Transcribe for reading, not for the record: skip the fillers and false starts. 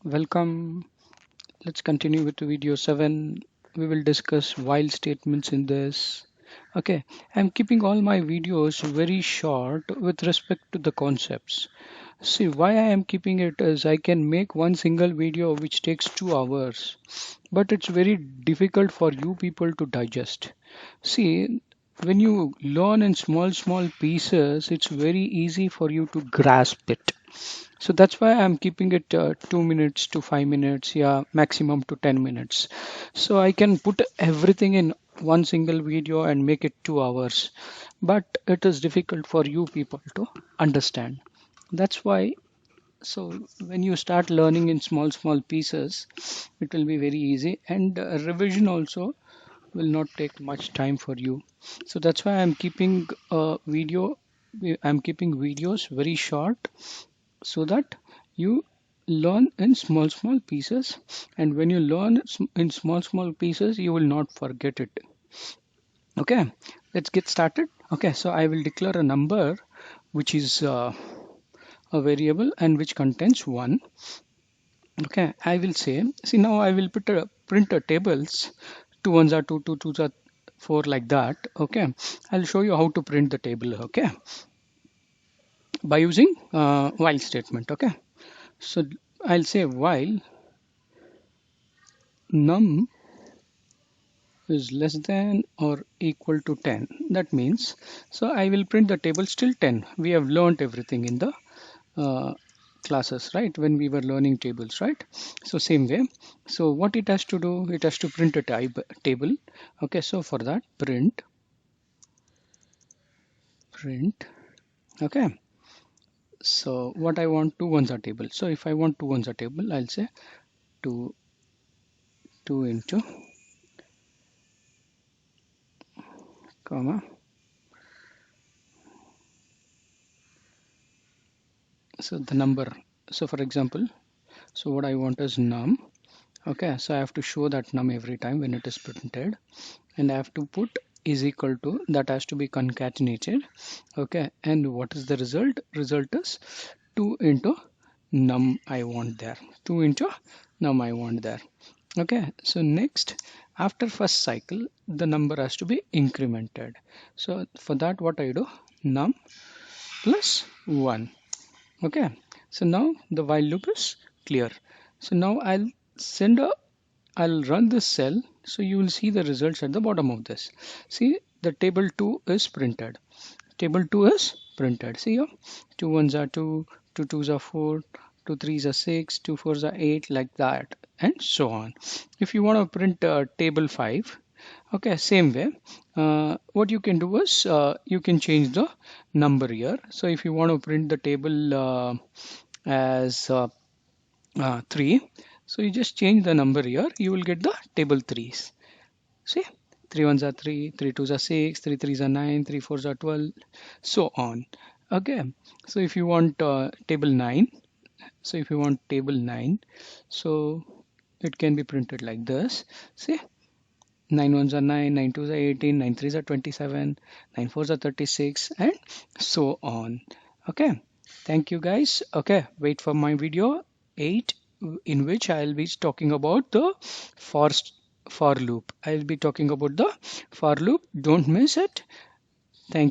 Welcome. Let's continue with video 7. We will discuss while statements in this. Okay, I'm keeping all my videos very short with respect to the concepts. See, why I am keeping it is I can make one single video which takes 2 hours, but it's very difficult for you people to digest. See, when you learn in small pieces, it's very easy for you to grasp it. So that's why I'm keeping it 2 minutes to 5 minutes, yeah, maximum to 10 minutes. So I can put everything in one single video and make it 2 hours. But it is difficult for you people to understand. That's why. So when you start learning in small pieces, it will be very easy, and revision also will not take much time for you. So that's why I'm keeping a video. I'm keeping videos very short so that you learn in small pieces, and when you learn in small pieces you will not forget it. Okay, let's get started. Okay, so I will declare a number which is a variable and which contains 1. Okay, I will say, see, now I will print a tables. 2 ones are 2, 2 twos are 4, like that. Okay, I'll show you how to print the table. Okay, by using while statement. Okay, so I'll say while num is less than or equal to 10. That means, so I will print the table still 10. We have learned everything in the uh, classes, right? When we were learning tables, right? So same way. So what it has to do, it has to print a table. Okay, so for that, print. Okay, so what I want, two ones are table. So if I want two ones are table, I'll say 2 into comma. So the number. So for example, so what I want is num. Okay, so I have to show that num every time when it is printed, and I have to put is equal to, that has to be concatenated. Okay, and what is the result? Result is 2 into num I want there. 2 into num I want there. Okay, so next, after first cycle, the number has to be incremented. So for that, what I do? Num plus 1. Okay, so now the while loop is clear. So now I'll run this cell, so you will see the results at the bottom of this. See, the table 2 is printed. Table 2 is printed. See here, 2 ones are 2, 2 twos are 4, 2 threes are 6, 2 fours are 8, like that, and so on. If you want to print table 5, okay, same way, what you can do is you can change the number here. So if you want to print the table as 3, so you just change the number here, you will get the table 3s. See, 3 ones are 3, 3 twos are 6, 3 threes are 9, 3 fours are 12, so on. Okay, so if you want table 9, so if you want table 9, so it can be printed like this. See, 9 ones are 9, 9 twos are 18, 9 threes are 27, 9 fours are 36, and so on. Okay, thank you guys. Okay, wait for my video 8, in which I'll be talking about the for for loop. I'll be talking about the for loop. Don't miss it. Thank